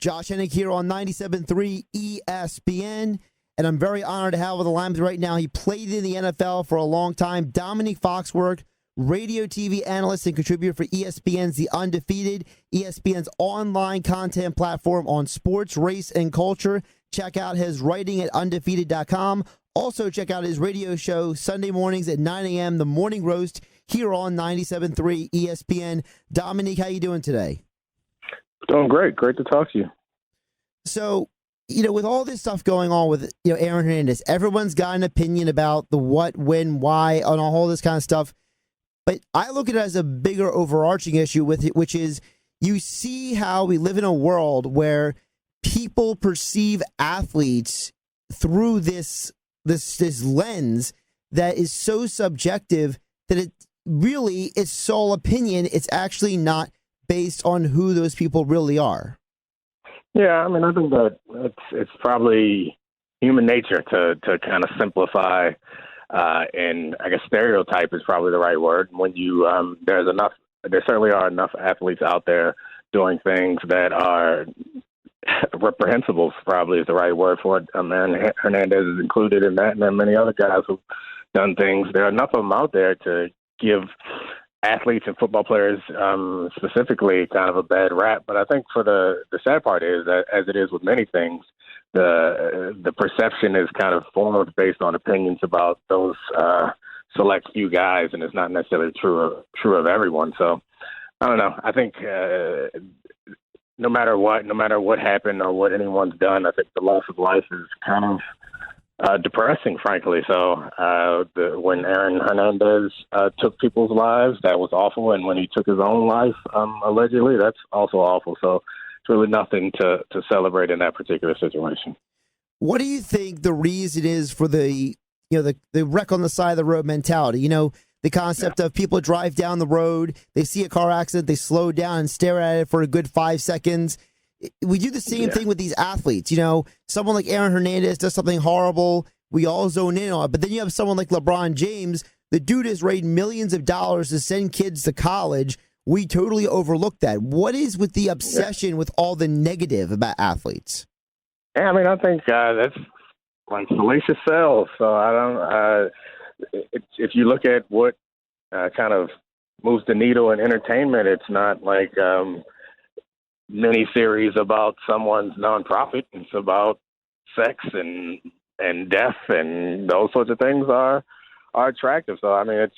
Josh Hennig here on 97.3 ESPN, and I'm very honored to have on the line right now. He played in the NFL for a long time. Domonique Foxworth, radio TV analyst and contributor for ESPN's The Undefeated, ESPN's online content platform on sports, race, and culture. Check out his writing at undefeated.com. Also, check out his radio show Sunday mornings at 9 a.m., The Morning Roast, here on 97.3 ESPN. Domonique, how you doing today? Doing great. Great to talk to you. So, with all this stuff going on with, Aaron Hernandez, everyone's got an opinion about the what, when, why, and all this kind of stuff. But I look at it as a bigger overarching issue with it, which is you see how we live in a world where people perceive athletes through this lens that is so subjective that it really is sole opinion. It's actually not based on who those people really are. Yeah, I think that it's probably human nature to kind of simplify, and I guess stereotype is probably the right word. When you there certainly are enough athletes out there doing things that are reprehensible, probably is the right word for it. Hernandez is included in that, and then many other guys who've done things. There are enough of them out there to give athletes and football players specifically kind of a bad rap. But I think for the sad part is that, as it is with many things, the perception is kind of formed based on opinions about those select few guys, and it's not necessarily true of everyone. So I don't know. I think no matter what happened or what anyone's done, I think the loss of life is kind of depressing, frankly. So when Aaron Hernandez took people's lives, that was awful. And when he took his own life, allegedly, that's also awful. So it's really nothing to celebrate in that particular situation. What do you think the reason is for the wreck on the side of the road mentality? The concept of people drive down the road, they see a car accident, they slow down and stare at it for a good 5 seconds. We do the same thing with these athletes. Someone like Aaron Hernandez does something horrible, we all zone in on it. But then you have someone like LeBron James. The dude has raised millions of dollars to send kids to college. We totally overlook that. What is with the obsession with all the negative about athletes? Yeah, I think that's like salacious sales. So I don't. If you look at what kind of moves the needle in entertainment, it's not like mini-series about someone's nonprofit. It's about sex and death, and those sorts of things are attractive. So it's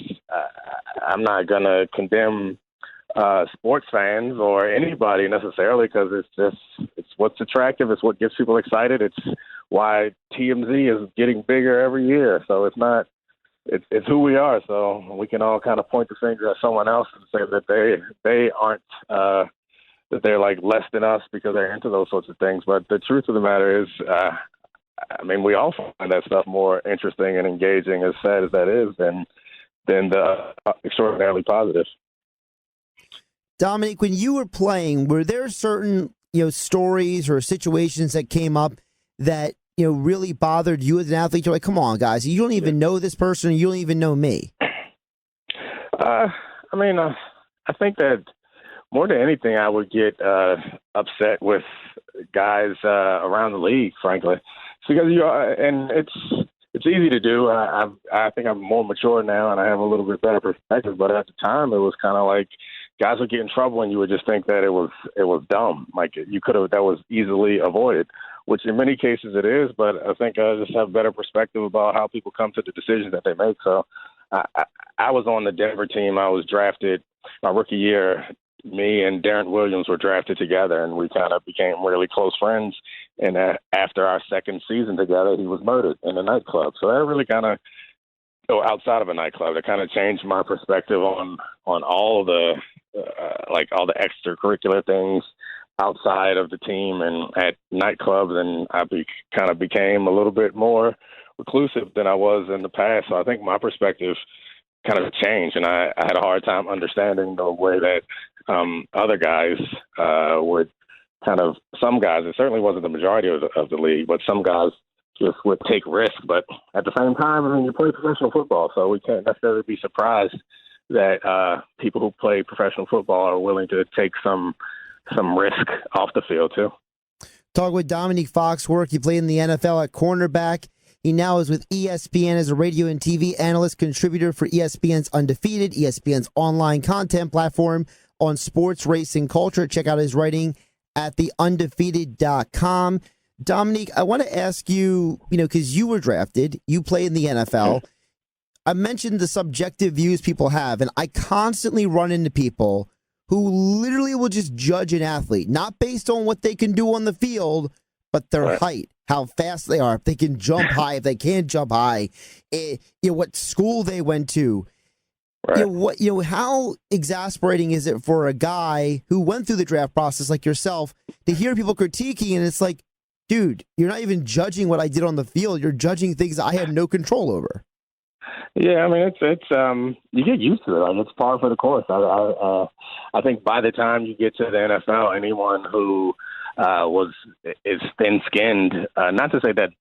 I'm not gonna condemn sports fans or anybody necessarily, because it's what's attractive. It's what gets people excited. It's why TMZ is getting bigger every year. So it's not. It's who we are. So we can all kind of point the finger at someone else and say that they aren't. That they're like less than us because they're into those sorts of things. But the truth of the matter is, we all find that stuff more interesting and engaging, as sad as that is, than the extraordinarily positive. Domonique, when you were playing, were there certain stories or situations that came up that really bothered you as an athlete? You're like, come on, guys, you don't even know this person, you don't even know me. I think that more than anything, I would get upset with guys around the league, frankly. It's because and it's easy to do. I think I'm more mature now, and I have a little bit better perspective. But at the time, it was kind of like guys would get in trouble, and you would just think that it was dumb. Like that was easily avoided, which in many cases it is. But I think I just have better perspective about how people come to the decisions that they make. So I was on the Denver team. I was drafted my rookie year. Me and Darren Williams were drafted together, and we kind of became really close friends. And after our second season together, he was murdered in a nightclub. So that really kind of, outside of a nightclub, that kind of changed my perspective on all the all the extracurricular things outside of the team and at nightclubs. And I kind of became a little bit more reclusive than I was in the past. So I think my perspective kind of changed, and I had a hard time understanding the way that other guys would kind of, some guys, it certainly wasn't the majority of the league, but some guys just would take risks. But at the same time, you play professional football, so we can't necessarily be surprised that people who play professional football are willing to take some risk off the field too. Talk with Domonique Foxworth. He played in the NFL at cornerback. He now is with ESPN as a radio and TV analyst, contributor for ESPN's Undefeated, ESPN's online content platform on sports, race, and culture. Check out his writing at theundefeated.com. Domonique, I want to ask you, because you were drafted, you play in the NFL. I mentioned the subjective views people have, and I constantly run into people who literally will just judge an athlete, not based on what they can do on the field, but their height, how fast they are, if they can jump high, if they can't jump high, what school they went to. Right. How exasperating is it for a guy who went through the draft process like yourself to hear people critiquing, and it's like, dude, you're not even judging what I did on the field. You're judging things I had no control over. Yeah, I mean, it's you get used to it. Like, it's par for the course. I think by the time you get to the NFL, anyone who is thin-skinned, not to say that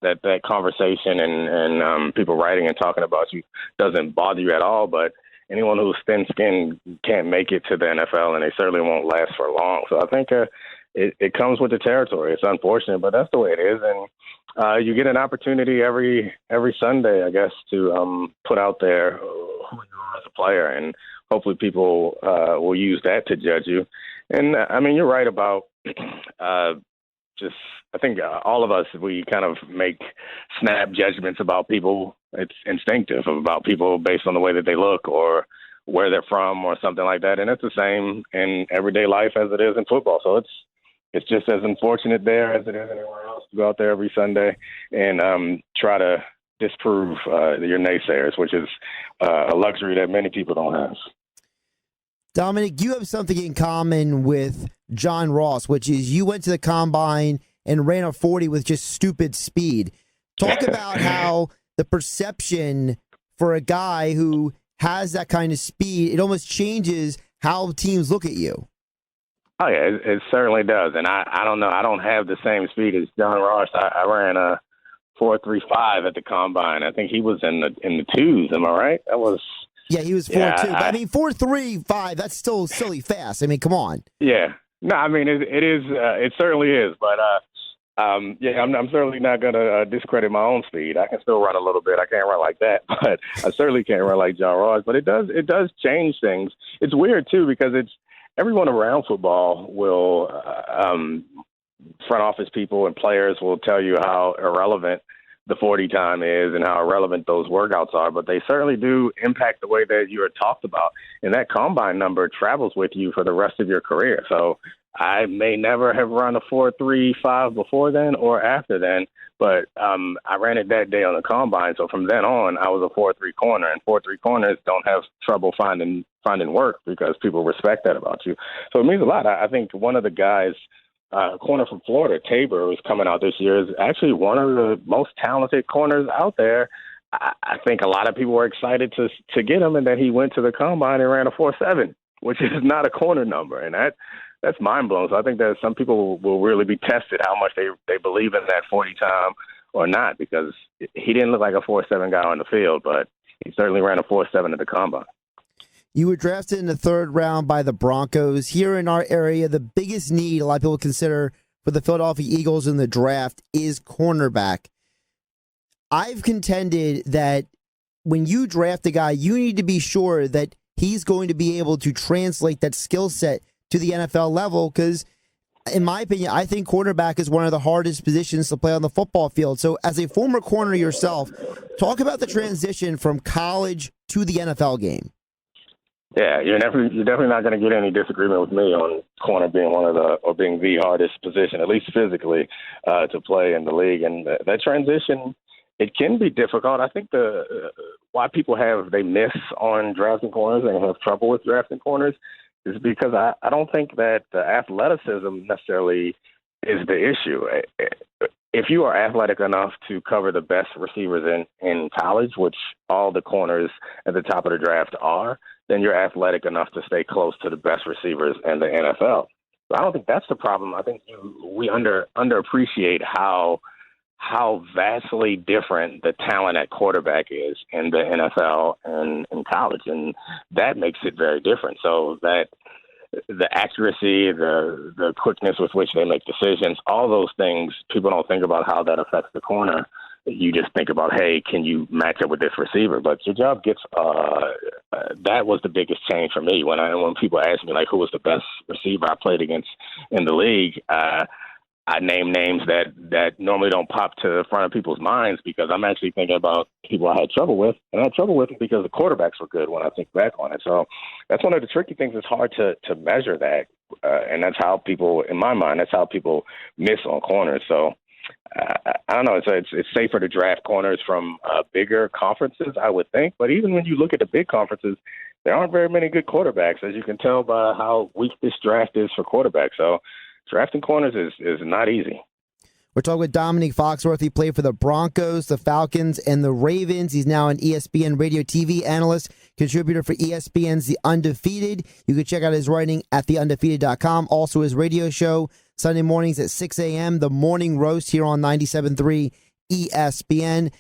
that conversation and people writing and talking about you doesn't bother you at all, but anyone who's thin-skinned can't make it to the NFL, and they certainly won't last for long. So I think it comes with the territory. It's unfortunate, but that's the way it is. And you get an opportunity every Sunday, I guess, to put out there who you are as a player, and hopefully people will use that to judge you. And I mean, you're right about I think all of us, we kind of make snap judgments about people. It's instinctive about people based on the way that they look or where they're from or something like that. And it's the same in everyday life as it is in football. So it's just as unfortunate there as it is anywhere else to go out there every Sunday and try to disprove your naysayers, which is a luxury that many people don't have. Domonique, you have something in common with John Ross, which is you went to the combine and ran a 40 with just stupid speed. Talk about how the perception for a guy who has that kind of speed, it almost changes how teams look at you. Oh, yeah, it certainly does. And I don't know. I don't have the same speed as John Ross. I ran a 4.35 at the combine. I think he was in the twos. Am I right? That was. Yeah, he was 4.2. But I mean, 4.35, that's still silly fast. I mean, come on. Yeah. No, I mean, it is. It certainly is. But, yeah, I'm certainly not going to discredit my own speed. I can still run a little bit. I can't run like that. But I certainly can't run like John Ross. But it does change things. It's weird, too, because everyone around football will front office people and players will tell you how irrelevant the 40 time is and how irrelevant those workouts are, but they certainly do impact the way that you are talked about. And that combine number travels with you for the rest of your career. So I may never have run a 4.35 before then or after then, but I ran it that day on the combine. So from then on, I was a 4.3 corner, and 4.3 corners don't have trouble finding work because people respect that about you. So it means a lot. I think one of the guys, corner from Florida, Tabor, who's coming out this year, is actually one of the most talented corners out there. I think a lot of people were excited to get him, and then he went to the combine and ran a 4.7, which is not a corner number, and that's mind-blowing. So I think that some people will really be tested how much they believe in that 40 time or not, because he didn't look like a 4.7 guy on the field, but he certainly ran a 4.7 at the combine. You were drafted in the third round by the Broncos. Here in our area, the biggest need a lot of people consider for the Philadelphia Eagles in the draft is cornerback. I've contended that when you draft a guy, you need to be sure that he's going to be able to translate that skill set to the NFL level because, in my opinion, I think cornerback is one of the hardest positions to play on the football field. So as a former corner yourself, talk about the transition from college to the NFL game. Yeah, you're definitely not going to get any disagreement with me on corner being being the hardest position, at least physically, to play in the league. And that transition, it can be difficult. I think why people they miss on drafting corners and have trouble with drafting corners is because I don't think that the athleticism necessarily is the issue. If you are athletic enough to cover the best receivers in college, which all the corners at the top of the draft are, then you're athletic enough to stay close to the best receivers in the NFL. So I don't think that's the problem. I think we underappreciate how vastly different the talent at quarterback is in the NFL and in college, and that makes it very different. So that the accuracy, the quickness with which they make decisions, all those things, people don't think about how that affects the corner. You just think about, hey, can you match up with this receiver? But your job gets that was the biggest change for me when people ask me, like, who was the best receiver I played against in the league. I name names that normally don't pop to the front of people's minds because I'm actually thinking about people I had trouble with, and I had trouble with them because the quarterbacks were good when I think back on it. So that's one of the tricky things. It's hard to measure that, and that's how people, in my mind, that's how people miss on corners. So I don't know. It's safer to draft corners from bigger conferences, I would think. But even when you look at the big conferences, there aren't very many good quarterbacks, as you can tell by how weak this draft is for quarterbacks. So drafting corners is not easy. We're talking with Domonique Foxworth. He played for the Broncos, the Falcons, and the Ravens. He's now an ESPN radio TV analyst, contributor for ESPN's The Undefeated. You can check out his writing at theundefeated.com. Also his radio show, Sunday mornings at 6 a.m., The Morning Roast here on 97.3 ESPN.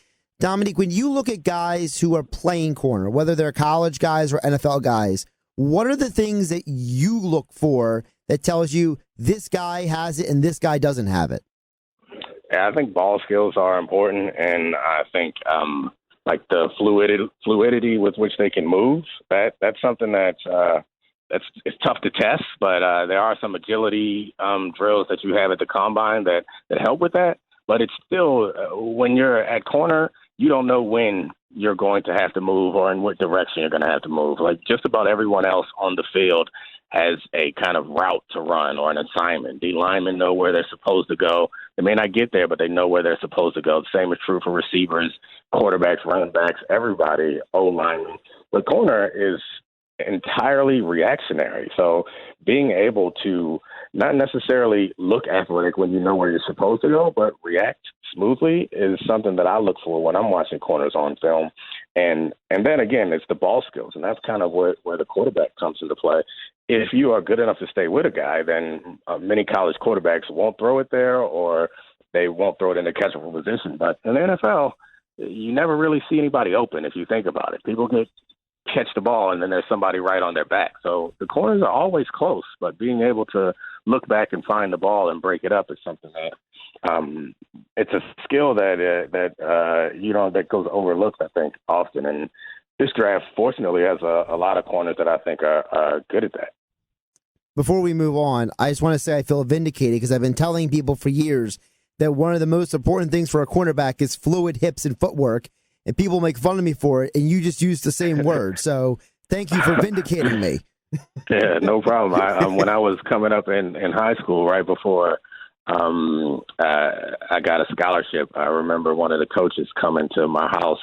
Domonique, when you look at guys who are playing corner, whether they're college guys or NFL guys, what are the things that you look for that tells you this guy has it and this guy doesn't have it? Yeah, I think ball skills are important, and I think like the fluidity with which they can move. That's something it's tough to test, but there are some agility drills that you have at the combine that help with that. But it's still when you're at corner, you don't know when you're going to have to move or in what direction you're going to have to move. Like just about everyone else on the field has a kind of route to run or an assignment. The linemen know where they're supposed to go. They may not get there, but they know where they're supposed to go. The same is true for receivers, quarterbacks, running backs, everybody, O-linemen. The corner is entirely reactionary. So being able to not necessarily look athletic when you know where you're supposed to go, but react smoothly is something that I look for when I'm watching corners on film. And then again, it's the ball skills, and that's kind of where the quarterback comes into play. If you are good enough to stay with a guy, then many college quarterbacks won't throw it there or they won't throw it in the catchable position. But in the NFL, you never really see anybody open if you think about it. People catch the ball and then there's somebody right on their back. So the corners are always close, but being able to look back and find the ball and break it up is something that it's a skill that goes overlooked, I think, often. And this draft, fortunately, has a lot of corners that I think are good at that. Before we move on, I just want to say I feel vindicated because I've been telling people for years that one of the most important things for a cornerback is fluid hips and footwork, and people make fun of me for it, and you just used the same word. So thank you for vindicating me. Yeah, no problem. When I was coming up in high school, right before I got a scholarship, I remember one of the coaches coming to my house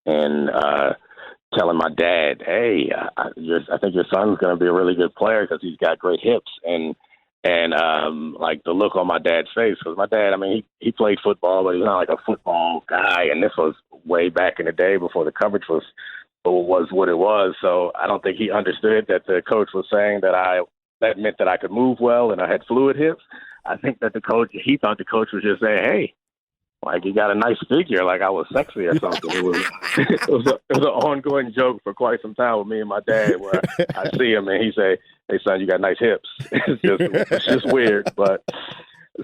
and telling my dad, "Hey, I think your son's going to be a really good player because he's got great hips." And like the look on my dad's face, because my dad, I mean, he played football, but he's not like a football guy. And this was way back in the day before the coverage was what it was. So I don't think he understood that the coach was saying that meant that I could move well and I had fluid hips. I think that he thought the coach was just saying, "Hey, like you got a nice figure," like I was sexy or something. It was an ongoing joke for quite some time with me and my dad, where I see him and he say, "Hey son, you got nice hips." It's just weird, but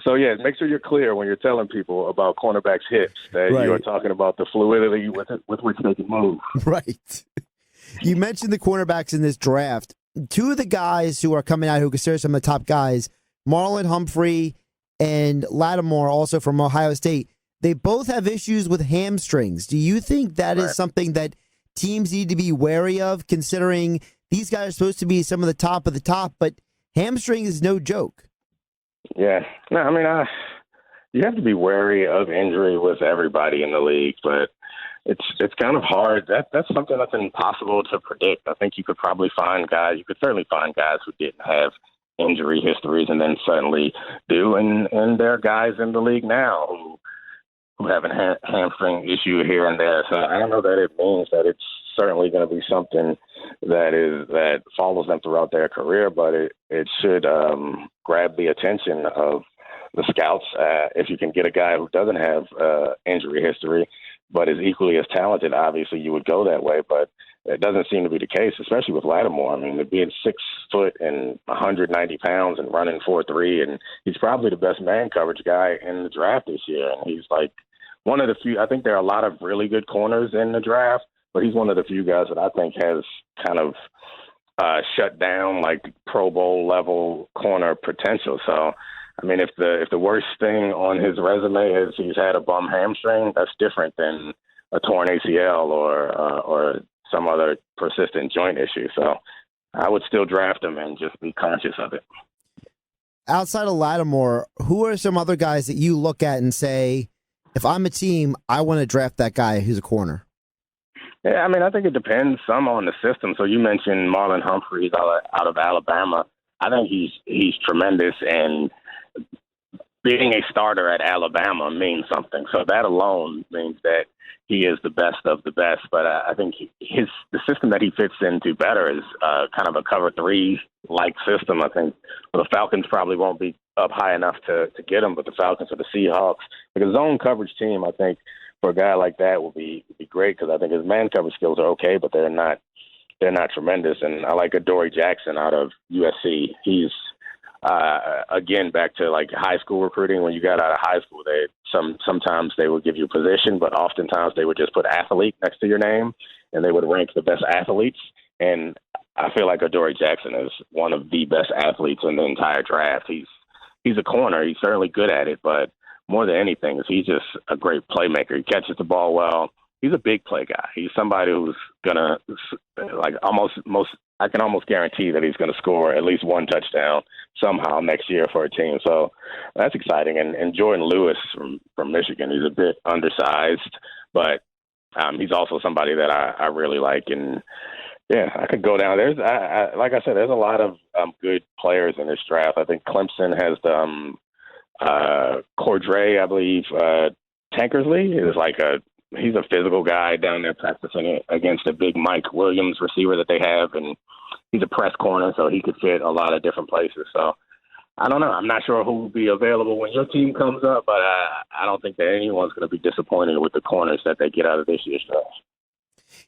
so yeah, make sure you're clear when you're telling people about cornerbacks' hips that Right. You are talking about the fluidity with which they can move. Right. You mentioned the cornerbacks in this draft. Two of the guys who are coming out who consider some of the top guys, Marlon Humphrey and Lattimore, also from Ohio State, they both have issues with hamstrings. Do you think that is something that teams need to be wary of, considering these guys are supposed to be some of the top, but hamstring is no joke? Yeah. No, I mean, you have to be wary of injury with everybody in the league, but it's kind of hard. That's something that's impossible to predict. I think you could certainly find guys who didn't have injury histories and then suddenly do, and there are guys in the league now who have a hamstring issue here and there. So I don't know that it means that it's certainly going to be something that follows them throughout their career, but it should grab the attention of the scouts. If you can get a guy who doesn't have injury history but is equally as talented, obviously you would go that way. But it doesn't seem to be the case, especially with Lattimore. I mean, being 6 foot and 190 pounds and running 4.3, and he's probably the best man coverage guy in the draft this year. And he's like one of the few. I think there are a lot of really good corners in the draft, but he's one of the few guys that I think has kind of shut down like Pro Bowl level corner potential. So, I mean, if the worst thing on his resume is he's had a bum hamstring, that's different than a torn ACL or some other persistent joint issue. So, I would still draft him and just be conscious of it. Outside of Lattimore, who are some other guys that you look at and say, if I'm a team, I want to draft that guy who's a corner? Yeah, I mean, I think it depends some on the system. So you mentioned Marlon Humphreys out of Alabama. I think he's tremendous, and being a starter at Alabama means something. So that alone means that he is the best of the best. But I think the system that he fits into better is kind of a cover 3-like system. I think the Falcons probably won't be up high enough to get him, but the Falcons or the Seahawks, like a zone coverage team, I think for a guy like that will be great, because I think his man coverage skills are okay, but they're not tremendous. And I like Adoree Jackson out of USC. He's again, back to like high school recruiting. When you got out of high school, sometimes they would give you a position, but oftentimes they would just put athlete next to your name, and they would rank the best athletes. And I feel like Adoree Jackson is one of the best athletes in the entire draft. He's a corner. He's certainly good at it, but more than anything, he's just a great playmaker. He catches the ball well. He's a big play guy. He's somebody who's gonna I can almost guarantee that he's going to score at least one touchdown somehow next year for a team. So that's exciting. And Jordan Lewis from Michigan, he's a bit undersized, but he's also somebody that I really like. And yeah, I could go down. Like I said, there's a lot of good players in this draft. I think Clemson has Cordray, I believe. Tankersley is he's a physical guy down there practicing against a big Mike Williams receiver that they have, and he's a press corner, so he could fit a lot of different places. So I don't know. I'm not sure who will be available when your team comes up, but I don't think that anyone's going to be disappointed with the corners that they get out of this year's draft.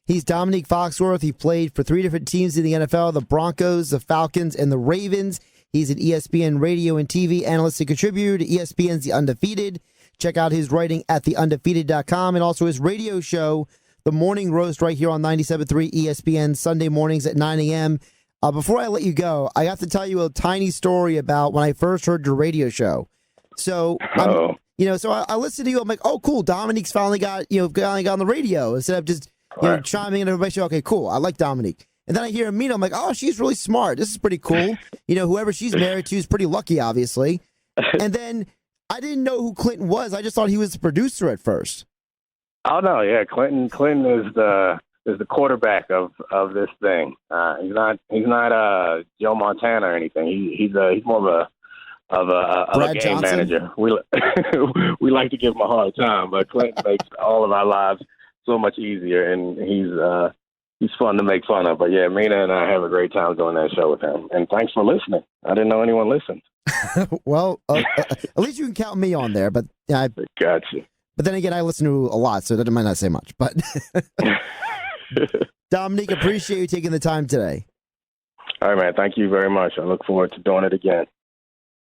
He's Domonique Foxworth. He played for 3 different teams in the NFL, the Broncos, the Falcons, and the Ravens. He's an ESPN radio and TV analyst and contributor to ESPN's The Undefeated. Check out his writing at theundefeated.com, and also his radio show, The Morning Roast, right here on 97.3 ESPN, Sunday mornings at 9 a.m. Before I let you go, I have to tell you a tiny story about when I first heard your radio show. So, I listened to you. I'm like, oh, cool. Dominique's finally got on the radio instead of just chiming in everybody's show. Okay, cool. I like Domonique. And then I hear Amina. I'm like, oh, she's really smart. This is pretty cool. Whoever she's married to is pretty lucky, obviously. And then I didn't know who Clinton was. I just thought he was the producer at first. Oh no, yeah, Clinton is the quarterback of this thing. He's not Joe Montana or anything. He's more of a game Johnson manager. We like to give him a hard time, but Clinton makes all of our lives so much easier, and he's fun to make fun of. But yeah, Mina and I have a great time doing that show with him. And thanks for listening. I didn't know anyone listened. Well, at least you can count me on there. But I gotcha. But then again, I listen to a lot, so that might not say much. But Domonique, appreciate you taking the time today. All right, man. Thank you very much. I look forward to doing it again.